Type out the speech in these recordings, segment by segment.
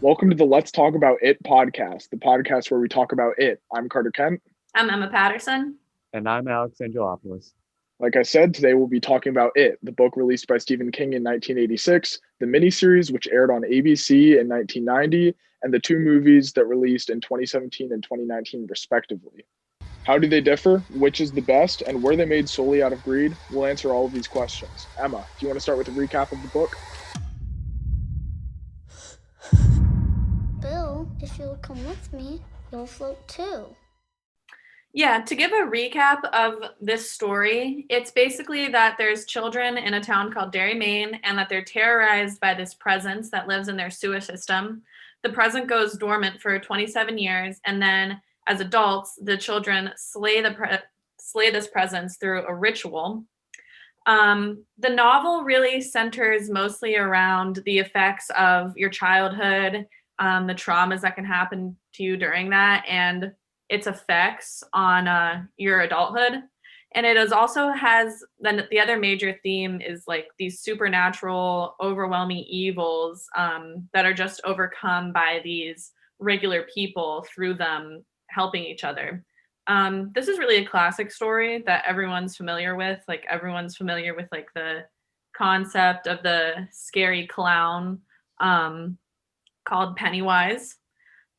Welcome to the Let's Talk About It podcast, the podcast where we talk about it. I'm Carter Kent. I'm Emma Patterson. And I'm Alex Angelopoulos. Like I said, today we'll be talking about It, the book released by Stephen King in 1986, the miniseries which aired on ABC in 1990, and the two movies that released in 2017 and 2019 respectively. How do they differ? Which is the best? And were they made solely out of greed? We'll answer all of these questions. Emma, do you want to start with a recap of the book? Bill, if you'll come with me, you'll float too. Yeah, to give a recap of this story, it's basically that there's children in a town called Derry, Maine, and that they're terrorized by this presence that lives in their sewer system. The presence goes dormant for 27 years, and then as adults, the children slay this presence through a ritual. The novel really centers mostly around the effects of your childhood, the traumas that can happen to you during that, and its effects on your adulthood. And it also has, then the other major theme is like these supernatural, overwhelming evils that are just overcome by these regular people through them helping each other. This is really a classic story that everyone's familiar with. Like everyone's familiar with like the concept of the scary clown called Pennywise.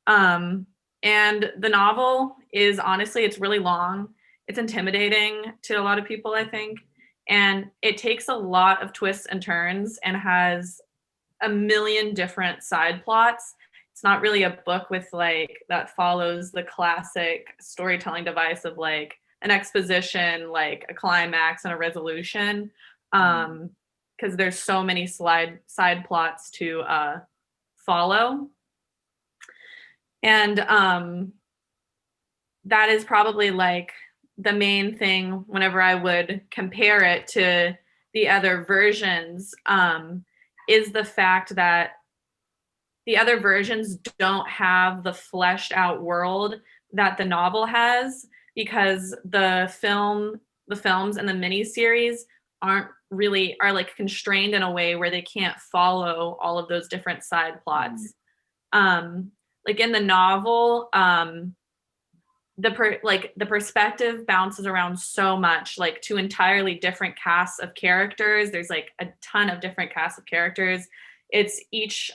And the novel is honestly, it's really long. It's intimidating to a lot of people, I think. And it takes a lot of twists and turns and has a million different side plots. It's not really a book with like that follows the classic storytelling device of like an exposition, like a climax and a resolution. Because there's so many side plots to follow. And that is probably like the main thing whenever I would compare it to the other versions, is the fact that the other versions don't have the fleshed out world that the novel has, because the films and the miniseries are like constrained in a way where they can't follow all of those different side plots. Like in the novel, the perspective bounces around so much, like to entirely different casts of characters. There's like a ton of different casts of characters. It's each,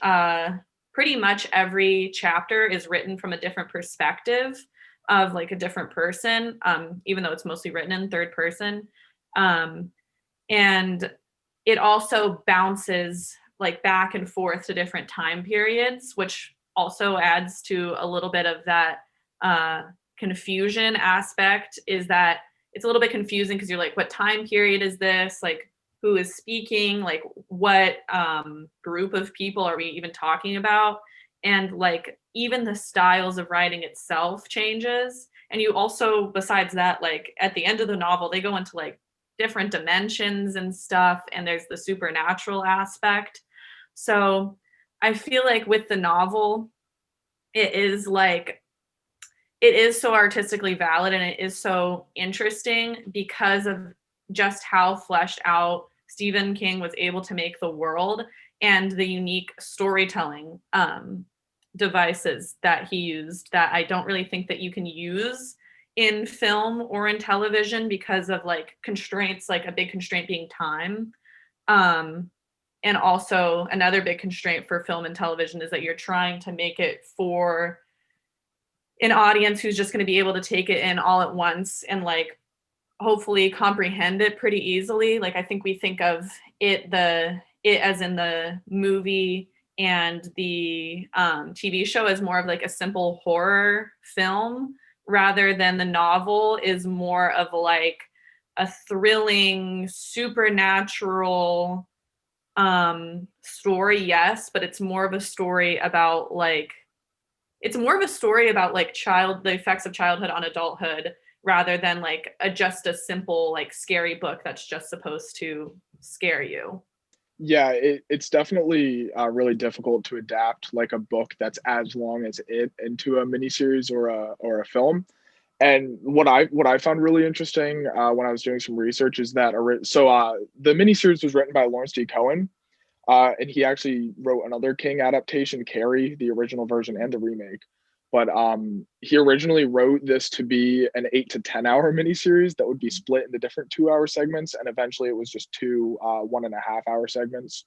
pretty much every chapter is written from a different perspective of like a different person, even though it's mostly written in third person. And it also bounces like back and forth to different time periods, which also adds to a little bit of that confusion aspect, is that it's a little bit confusing because you're like, what time period is this? Like, who is speaking? Like, what group of people are we even talking about? And like, even the styles of writing itself changes. And you also, besides that, like at the end of the novel, they go into like different dimensions and stuff. And there's the supernatural aspect. So I feel like with the novel, it is so artistically valid and it is so interesting because of just how fleshed out Stephen King was able to make the world and the unique storytelling devices that he used that I don't really think that you can use in film or in television because of like constraints, like a big constraint being time. And also another big constraint for film and television is that you're trying to make it for an audience who's just going to be able to take it in all at once and like hopefully comprehend it pretty easily. Like I think we think of it as in the movie and the TV show as more of like a simple horror film, rather than the novel is more of like a thrilling supernatural story, yes, but it's more of a story about like the effects of childhood on adulthood, rather than like just a simple like scary book that's just supposed to scare you. Yeah, it's definitely really difficult to adapt like a book that's as long as it into a miniseries or a film. And what I found really interesting when I was doing some research is that the miniseries was written by Lawrence D. Cohen, And he actually wrote another King adaptation, Carrie, the original version and the remake. But he originally wrote this to be an 8 to 10 hour miniseries that would be split into different 2 hour segments, and eventually it was just two 1.5 hour segments.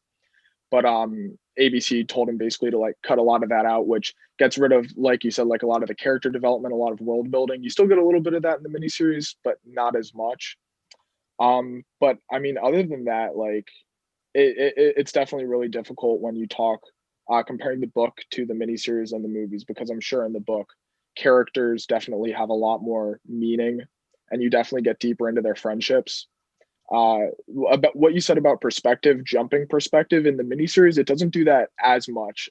But ABC told him basically to like cut a lot of that out, which gets rid of, like you said, like a lot of the character development, a lot of world building. You still get a little bit of that in the miniseries, but not as much. But I mean, other than that, like it's definitely really difficult when you talk comparing the book to the miniseries and the movies, because I'm sure in the book characters definitely have a lot more meaning, and you definitely get deeper into their friendships. Uh, about what you said about perspective, jumping perspective in the miniseries, it doesn't do that as much.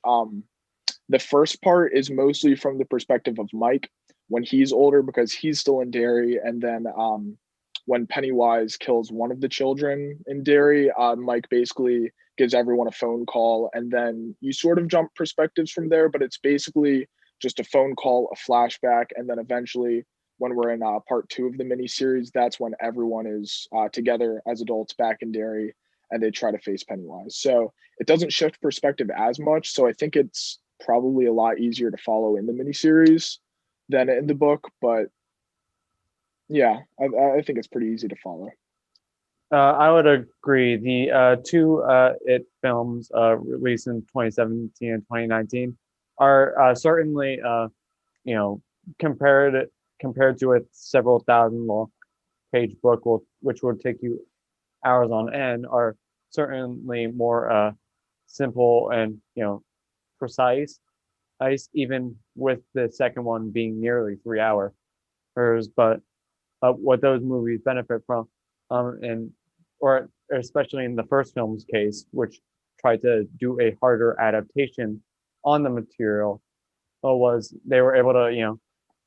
The first part is mostly from the perspective of Mike when he's older, because he's still in Derry, and then when Pennywise kills one of the children in Derry, Mike basically gives everyone a phone call, and then you sort of jump perspectives from there, but it's basically just a phone call, a flashback, and then eventually, when we're in part two of the miniseries, that's when everyone is together as adults back in Derry, and they try to face Pennywise. So it doesn't shift perspective as much. So I think it's probably a lot easier to follow in the miniseries than in the book, but yeah, I think it's pretty easy to follow. I would agree. The two It films released in 2017 and 2019 are certainly, you know, compared to a several thousand long page book, which would take you hours on end, are certainly more simple and, precise. Even with the second one being nearly 3 hours, but what those movies benefit from, and or especially in the first film's case, which tried to do a harder adaptation on the material, was they were able to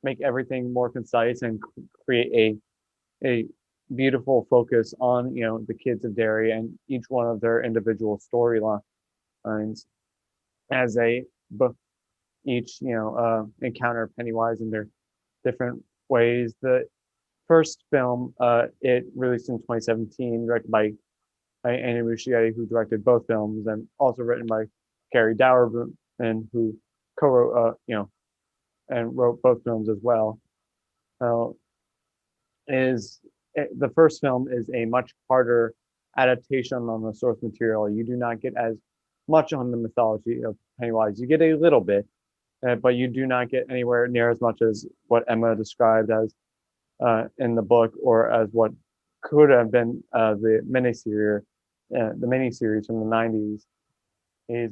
make everything more concise and create a beautiful focus on the kids of Derry and each one of their individual storylines as they each encounter Pennywise in their different ways. The first film, it released in 2017, directed by Andy Muschietti, who directed both films, and also written by Gary Dower, and who co-wrote, and wrote both films as well. The first film is a much harder adaptation on the source material. You do not get as much on the mythology of Pennywise. You get a little bit, but you do not get anywhere near as much as what Emma described as in the book, or as what could have been the miniseries from the 90s.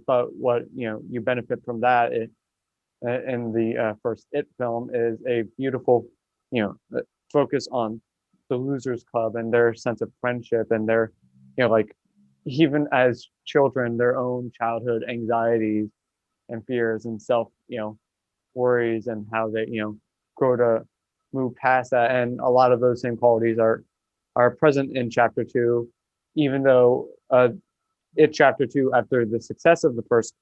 But what you benefit from that in the first It film is a beautiful focus on the Losers Club and their sense of friendship, and their like, even as children, their own childhood anxieties and fears and self worries, and how they grow to move past that. And a lot of those same qualities are present in chapter two, even though It chapter two, after the success of the first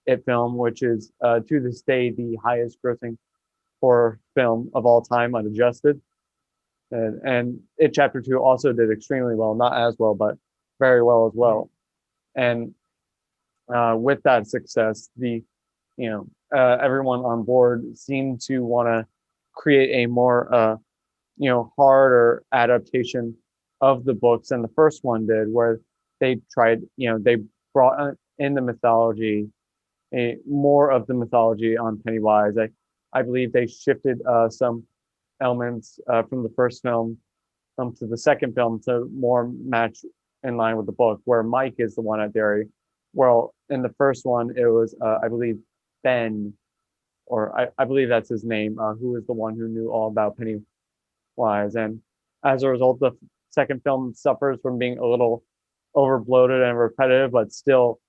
It film, which is to this day the highest grossing horror film of all time unadjusted, and It chapter two also did extremely well, not as well, but very well as well. And with that success, everyone on board seemed to want to create a more harder adaptation of the books than the first one did, where they tried, they brought in the mythology, more of the mythology on Pennywise. I believe they shifted some elements from the first film to the second film to more match in line with the book, where Mike is the one at Derry. Well, in the first one, it was, I believe, Ben, or I believe that's his name, who is the one who knew all about Pennywise. And as a result, the second film suffers from being a little over bloated and repetitive, but still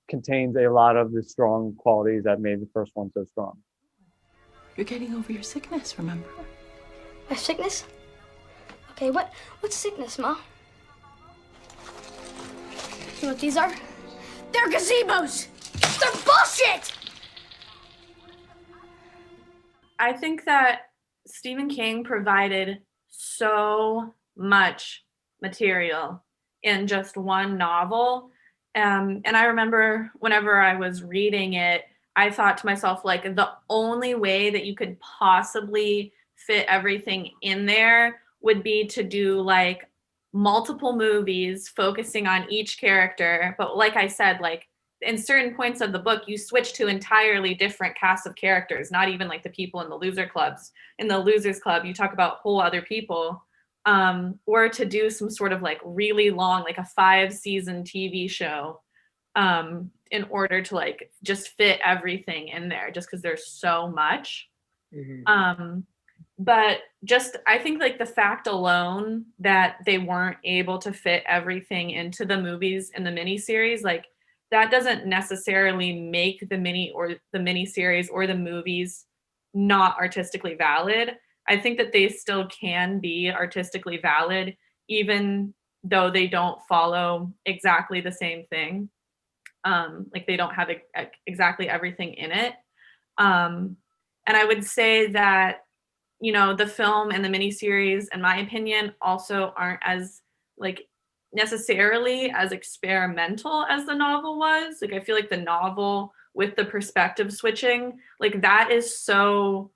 contains a lot of the strong qualities that made the first one so strong. You're getting over your sickness, remember? My sickness? Okay, what's sickness, Ma? You know what these are? They're gazebos! They're bullshit! I think that Stephen King provided so much material in just one novel. And I remember whenever I was reading it, I thought to myself, like, the only way that you could possibly fit everything in there would be to do like multiple movies focusing on each character. But like I said, like in certain points of the book, you switch to entirely different casts of characters, not even like the people in the loser clubs. In the losers club, you talk about whole other people. Or to do some sort of like really long, like a 5-season TV show, in order to like just fit everything in there, just because there's so much. Mhm. But just I think like the fact alone that they weren't able to fit everything into the movies in the miniseries, like that doesn't necessarily make the miniseries or the movies not artistically valid. I think that they still can be artistically valid, even though they don't follow exactly the same thing. Like they don't have exactly everything in it. Um, and I would say that, you know, the film and the miniseries, in my opinion, also aren't as like necessarily as experimental as the novel was. Like I feel like the novel with the perspective switching, like that is so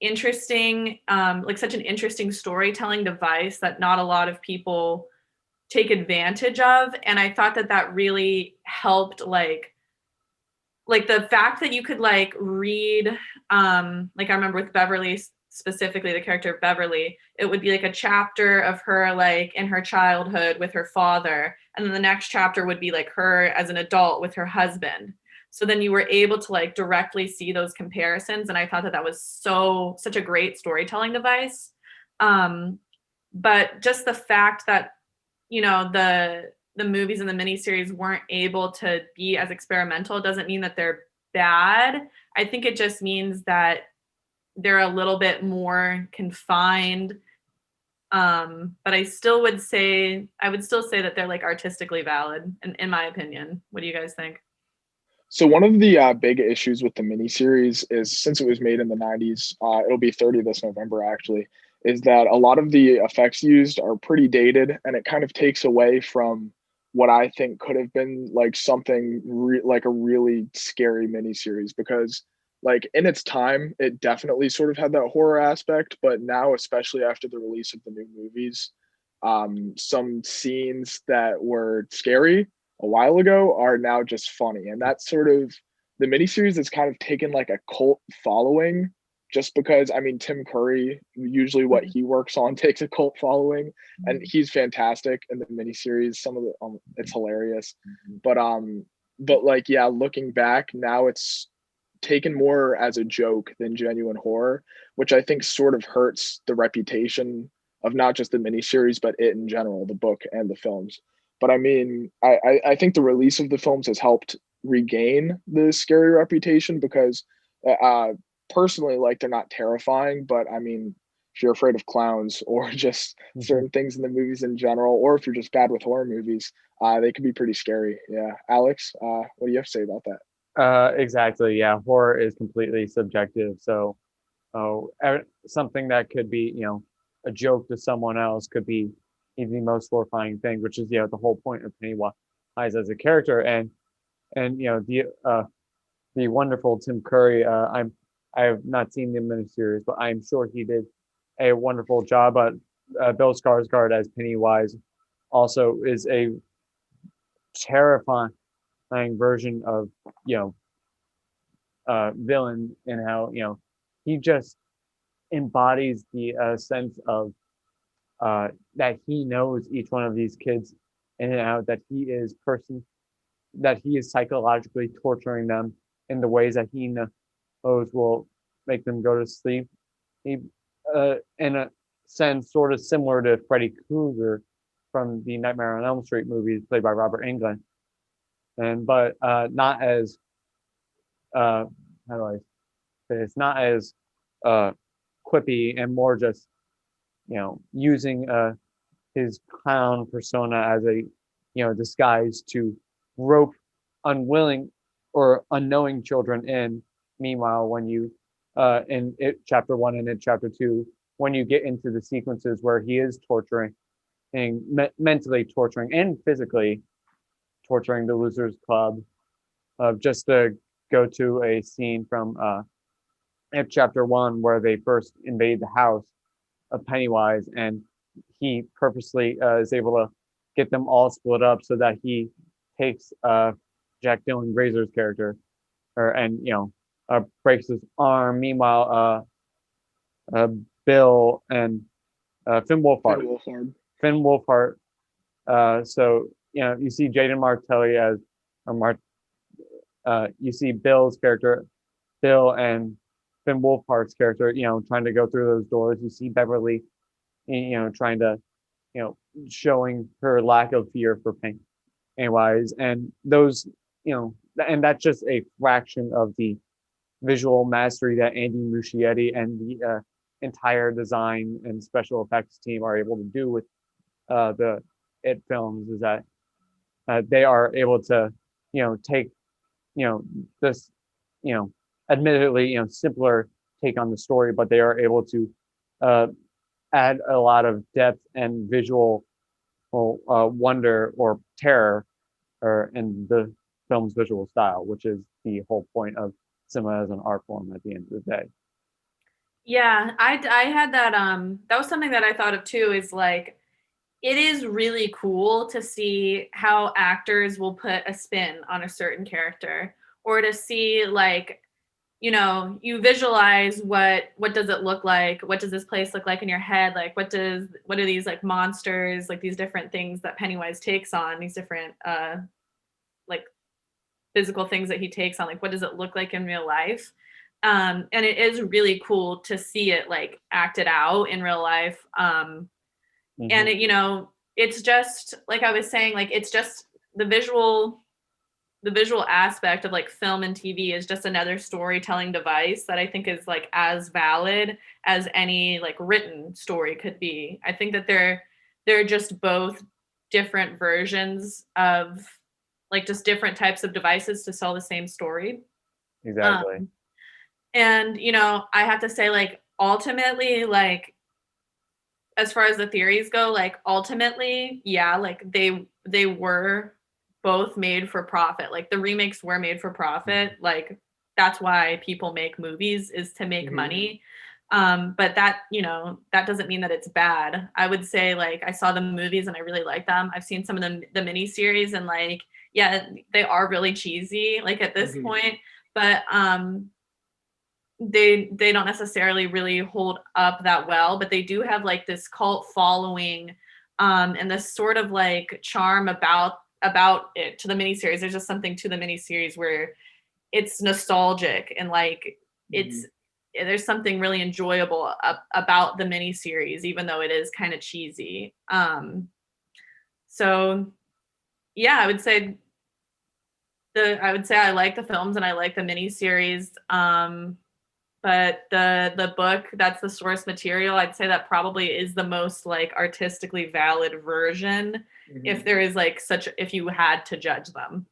interesting, like such an interesting storytelling device that not a lot of people take advantage of. And I thought that that really helped like the fact that you could like read, like I remember with Beverly, specifically the character of Beverly, it would be like a chapter of her like in her childhood with her father, and then the next chapter would be like her as an adult with her husband. So then you were able to like directly see those comparisons, and I thought that that was such a great storytelling device. um but just the fact that, you know, the movies and the miniseries weren't able to be as experimental doesn't mean that they're bad. I think it just means that they're a little bit more confined. But I would still say that they're like artistically valid in my opinion. What do you guys think? So one of the big issues with the miniseries is, since it was made in the 90s, it'll be 30 this November actually, is that a lot of the effects used are pretty dated, and it kind of takes away from what I think could have been like something like a really scary miniseries. Because like in its time, it definitely sort of had that horror aspect, but now, especially after the release of the new movies, some scenes that were scary a while ago are now just funny. And that's sort of the miniseries that's kind of taken like a cult following, just because I mean Tim Curry, usually what he works on takes a cult following, and he's fantastic in the miniseries. Some of the it's hilarious. But like yeah, looking back now, it's taken more as a joke than genuine horror, which I think sort of hurts the reputation of not just the miniseries, but it in general, the book and the films. But I mean, I think the release of the films has helped regain the scary reputation, because uh, personally, like they're not terrifying, but I mean, if you're afraid of clowns or just certain things in the movies in general, or if you're just bad with horror movies, they can be pretty scary. Yeah, Alex, what do you have to say about that? Exactly. Yeah, horror is completely subjective. So, something that could be, a joke to someone else could be the most horrifying thing, which is, the whole point of Pennywise as a character. And the wonderful Tim Curry. I have not seen the miniseries, but I'm sure he did a wonderful job. But Bill Skarsgård as Pennywise also is a terrifying version of you know villain, and how he just embodies the sense of that he knows each one of these kids in and out, that he is psychologically torturing them in the ways that he knows will make them go to sleep. He, in a sense, sort of similar to Freddy Krueger from the Nightmare on Elm Street movies, played by Robert Englund, but not as how do I say, it's not as quippy, and more just using his clown persona as a disguise to rope unwilling or unknowing children in. Meanwhile, when you in it chapter 1 and in chapter 2, when you get into the sequences where he is torturing and mentally torturing and physically torturing the Losers Club. Just to go to a scene from It Chapter 1 where they first invade the house of Pennywise, and he purposely is able to get them all split up so that he takes Jack Dylan Grazer's character, and breaks his arm. Meanwhile, Bill and Finn Wolfhard. Finn Wolfhard. So you see Jaden Martelli as you see Bill's character, Bill and Finn Wolfhard's character, trying to go through those doors. You see Beverly, trying to, showing her lack of fear for pain. Anyways, and those, and that's just a fraction of the visual mastery that Andy Muschietti and the entire design and special effects team are able to do with the It films, is that they are able to, take, this, admittedly, simpler take on the story, but they are able to add a lot of depth and visual wonder or terror in the film's visual style, which is the whole point of cinema as an art form at the end of the day. Yeah, I had that that was something that I thought of too, is like, it is really cool to see how actors will put a spin on a certain character, or to see, like, you visualize what does it look like? What does this place look like in your head? Like, what are these, like, monsters, like these different things that Pennywise takes on, these different like physical things that he takes on, like, what does it look like in real life? And it is really cool to see it, like, acted out in real life. And it, it's just like I was saying, like, it's just the visual aspect of, like, film and TV is just another storytelling device that I think is, like, as valid as any, like, written story could be. I think that they're just both different versions of, like, just different types of devices to tell the same story. Exactly. And I have to say, like, ultimately, like, as far as the theories go, like, ultimately, yeah, like, they were both made for profit. Like, the remakes were made for profit. Like, that's why people make movies, is to make money. But that, that doesn't mean that it's bad. I would say, like, I saw the movies and I really like them. I've seen some of the miniseries, and, like, yeah, they are really cheesy, like, at this point, but they don't necessarily really hold up that well, but they do have, like, this cult following, and this sort of, like, charm about it to the miniseries. There's just something to the miniseries where it's nostalgic, and, like, there's something really enjoyable about the miniseries, even though it is kind of cheesy. So yeah, I would say I like the films and I like the miniseries. But the book, that's the source material, I'd say that probably is the most, like, artistically valid version, if there is, like, if you had to judge them.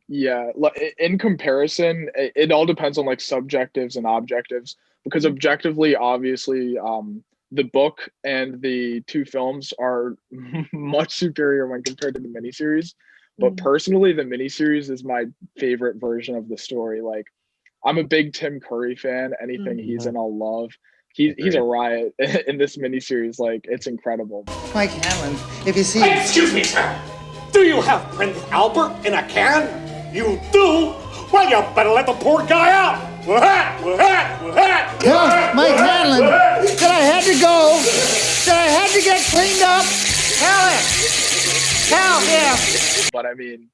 Yeah, in comparison, it all depends on, like, subjectives and objectives, because objectively, obviously, the book and the two films are much superior when compared to the miniseries. But personally, the miniseries is my favorite version of the story. Like, I'm a big Tim Curry fan. Anything he's in, I'll love. He's a riot in this miniseries. Like, it's incredible. Mike Hanlon, if you see... Excuse me, sir. Do you have Prince Albert in a can? You do? Well, you better let the poor guy out. Yeah, Mike Hanlon, that I had to go, that I had to get cleaned up. Hell yeah. But I mean,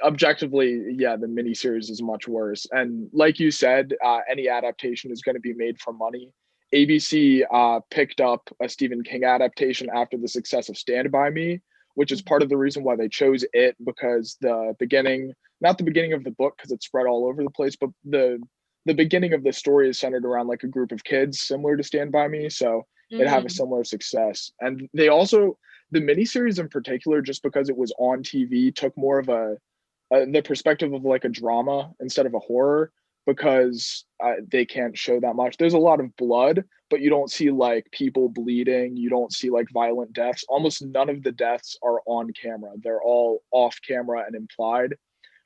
objectively, yeah, the miniseries is much worse. And like you said, any adaptation is going to be made for money. ABC picked up a Stephen King adaptation after the success of Stand By Me, which is part of the reason why they chose it, because the beginning, not the beginning of the book because it's spread all over the place, but the beginning of the story is centered around, like, a group of kids similar to Stand By Me. So it had a similar success. And they also, the miniseries in particular, just because it was on TV, took more of the perspective of, like, a drama instead of a horror. because they can't show that much. There's a lot of blood, but you don't see like people bleeding. You don't see like violent deaths. Almost none of the deaths are on camera. They're all off camera and implied,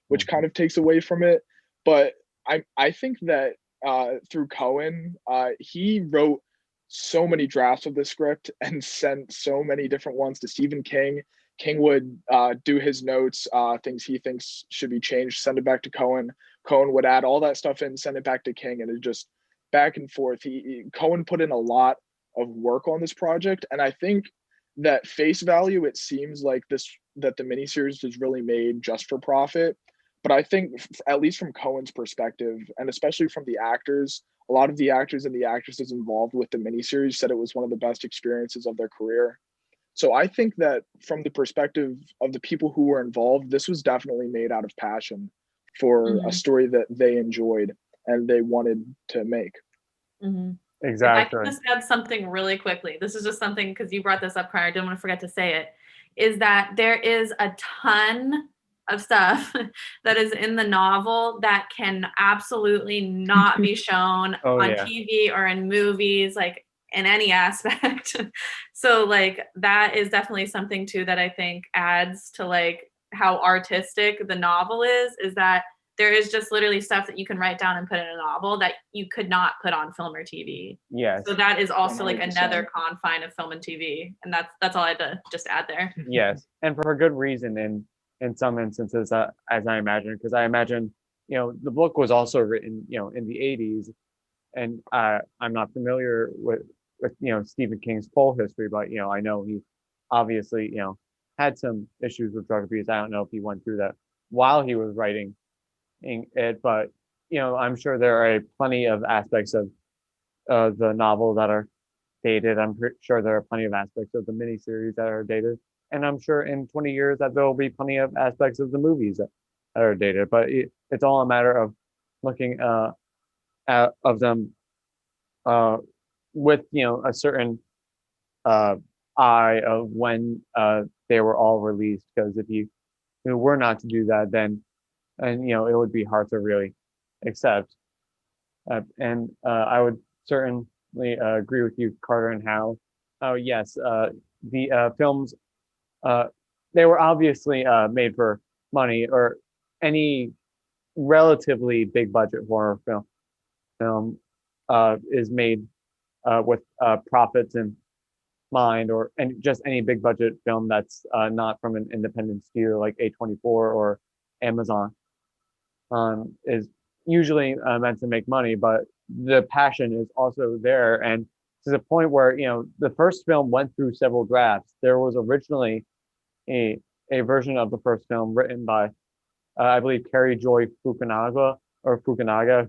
which kind of takes away from it. But I think that through Cohen, he wrote so many drafts of the script and sent so many different ones to Stephen King. King would do his notes, things he thinks should be changed, send it back to Cohen. Cohen would add all that stuff in, send it back to King, and it just back and forth. Cohen put in a lot of work on this project, and I think that face value, it seems like that the miniseries was really made just for profit. But I think, at least from Cohen's perspective, and especially from the actors, a lot of the actors and the actresses involved with the miniseries said it was one of the best experiences of their career. So I think that from the perspective of the people who were involved, this was definitely made out of passion for a story that they enjoyed and they wanted to make. Exactly. If I can just add something really quickly. This is just something, because you brought this up prior, I didn't want to forget to say it, is that there is a ton of stuff that is in the novel that can absolutely not be shown on TV or in movies, like in any aspect. So like that is definitely something too that I think adds to like how artistic the novel is that there is just literally stuff that you can write down and put in a novel that you could not put on film or TV. Yes. So that is also like 100%. another confine of film and TV. And that's all I had to just add there. Yes, and for good reason in some instances, as I imagine, because I imagine, the book was also written, in the 80s, and I'm not familiar with Stephen King's full history, but I know he obviously had some issues with drug abuse. I don't know if he went through that while he was writing it, but I'm sure there are plenty of aspects of the novel that are dated. I'm sure there are plenty of aspects of the miniseries that are dated, and I'm sure in 20 years that there will be plenty of aspects of the movies that are dated. But it's all a matter of looking of them with a certain eye of when they were all released. Because if you were not to do that, then it would be hard to really accept. And I would certainly agree with you, Carter, and how yes, the films they were obviously made for money, or any relatively big budget horror film is made with profits in mind, and just any big budget film that's not from an independent studio like A24 or Amazon is usually meant to make money, but the passion is also there. And to the point where the first film went through several drafts. There was originally a version of the first film written by I believe Carrie Joy Fukunaga,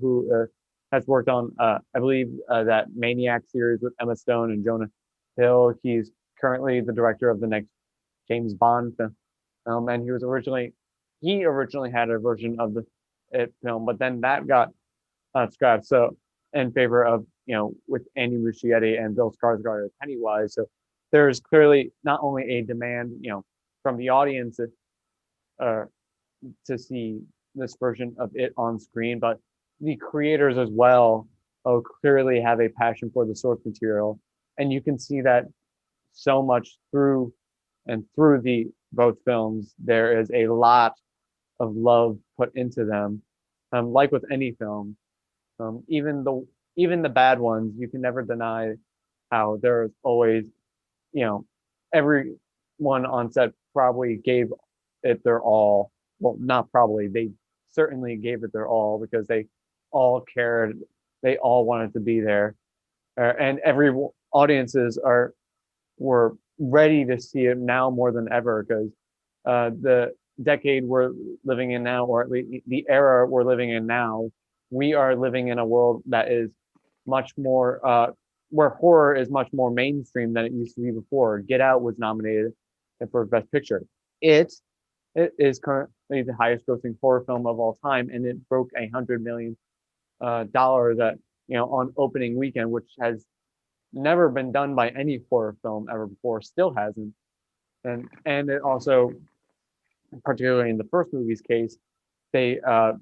who has worked on I believe that Maniac series with Emma Stone and Jonah Hill. He's currently the director of the next James Bond film, and he originally had a version of the film, but then that got scrapped, so in favor of with Andy Muschietti and Bill Skarsgård as Pennywise. So there's clearly not only a demand from the audience to see this version of it on screen, but the creators as well clearly have a passion for the source material, and you can see that so much through the both films. There is a lot of love put into them, like with any film. Even the bad ones, you can never deny how there's always, everyone on set probably gave it their all. Well, not probably, they certainly gave it their all, because they all cared, they all wanted to be there, and every audiences were ready to see it now more than ever, because the decade we're living in now, or at least the era we're living in now, we are living in a world that is much more where horror is much more mainstream than it used to be before. Get Out was nominated for Best Picture. It is currently the highest grossing horror film of all time, and it broke $100 million that on opening weekend, which has never been done by any horror film ever before, still hasn't. And it also, particularly in the first movie's case, they are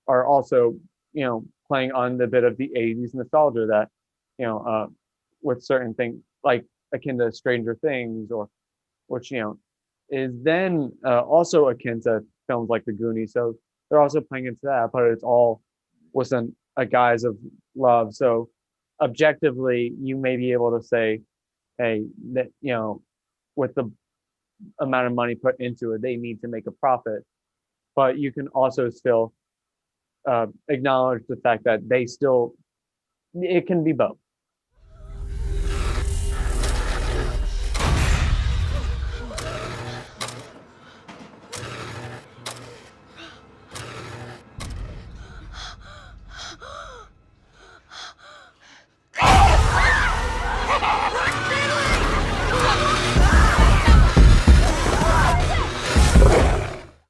also playing on the bit of the 80s nostalgia that, with certain things like akin to Stranger Things, or which, is then also akin to films like The Goonies. So they're also playing into that, but it's all within a guise of love. So objectively, you may be able to say, hey, that, with the amount of money put into it, they need to make a profit. But you can also still acknowledge the fact that it can be both.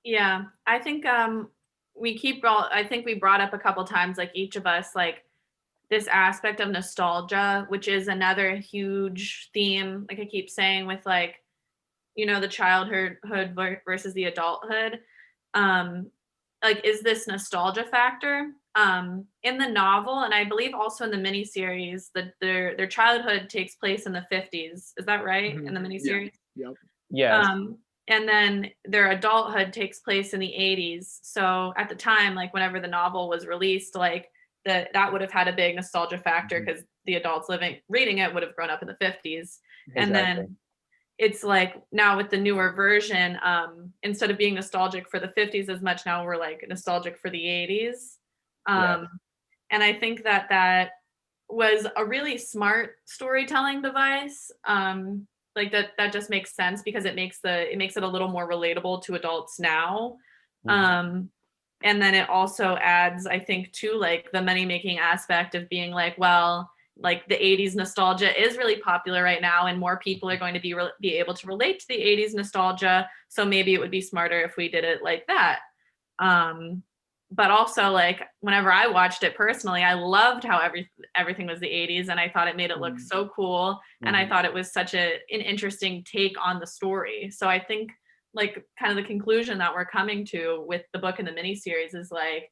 Yeah, I think I think we brought up a couple times, like each of us, like this aspect of nostalgia, which is another huge theme, like I keep saying, with like, the childhood versus the adulthood. Like, is this nostalgia factor? In the novel, and I believe also in the miniseries, that their childhood takes place in the 50s. Is that right? In the miniseries? Yep. Yes. And then their adulthood takes place in the 80s. So at the time, like whenever the novel was released, like that would have had a big nostalgia factor because the adults reading it would have grown up in the 50s. And then it's like now with the newer version, instead of being nostalgic for the 50s as much, now we're like nostalgic for the 80s. And I think that was a really smart storytelling device. Like that just makes sense because it makes it a little more relatable to adults now. And then it also adds, I think, to like the money making aspect of being like, well, like the 80s nostalgia is really popular right now and more people are going to be able to relate to the 80s nostalgia. So maybe it would be smarter if we did it like that. But also, like, whenever I watched it personally, I loved how everything was the 80s, and I thought it made it look so cool, and I thought it was such an interesting take on the story. So I think, like, kind of the conclusion that we're coming to with the book and the miniseries is, like,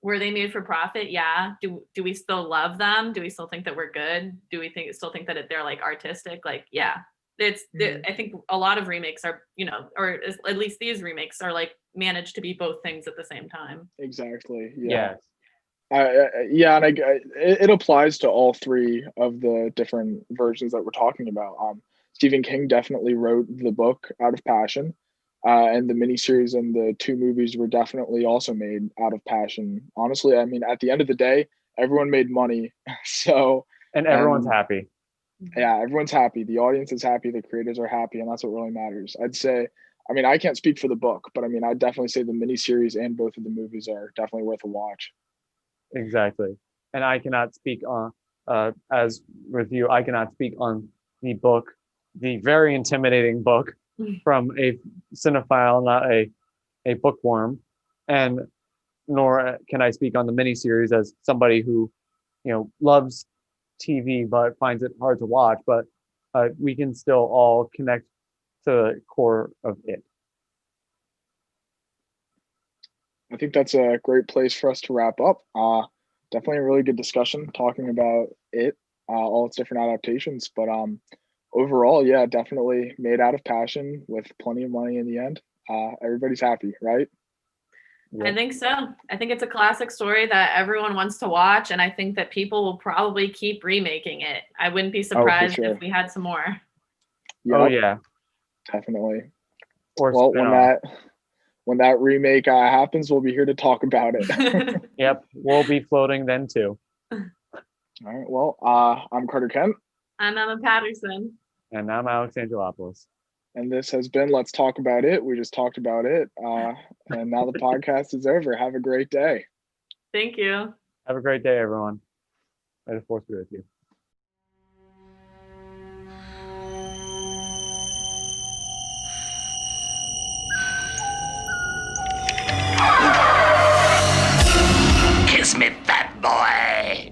were they made for profit? Yeah. Do we still love them? Do we still think that we're good? Do we still think that they're, like, artistic? Like, yeah. I think a lot of remakes are, or at least these remakes are like managed to be both things at the same time. Exactly. Yes. And it applies to all three of the different versions that we're talking about. Stephen King definitely wrote the book out of passion, and the miniseries and the two movies were definitely also made out of passion. Honestly, I mean, at the end of the day, everyone made money, so and everyone's happy. Yeah, everyone's happy. The audience is happy. The creators are happy, and that's what really matters. I'd say, I mean, I can't speak for the book, but I mean, I'd definitely say the miniseries and both of the movies are definitely worth a watch. Exactly. And I cannot speak on, as with you, I cannot speak on the book, the very intimidating book from a cinephile, not a bookworm, and nor can I speak on the miniseries as somebody who, loves TV but finds it hard to watch, but we can still all connect to the core of it. I think that's a great place for us to wrap up. Definitely a really good discussion talking about it, all its different adaptations, but overall, yeah, definitely made out of passion with plenty of money in the end. Everybody's happy, right? Yeah. I think so. I think it's a classic story that everyone wants to watch, and I think that people will probably keep remaking it. I wouldn't be surprised if we had some more. Yep, oh yeah, definitely. Well, when that remake happens, we'll be here to talk about it. Yep, we'll be floating then too. All right. Well, I'm Carter Kent. I'm Emma Patterson. And I'm Alex Angelopoulos. And this has been Let's Talk About It. We just talked about it. And now the podcast is over. Have a great day. Thank you. Have a great day, everyone. May the force be with you. Kiss me, fat boy.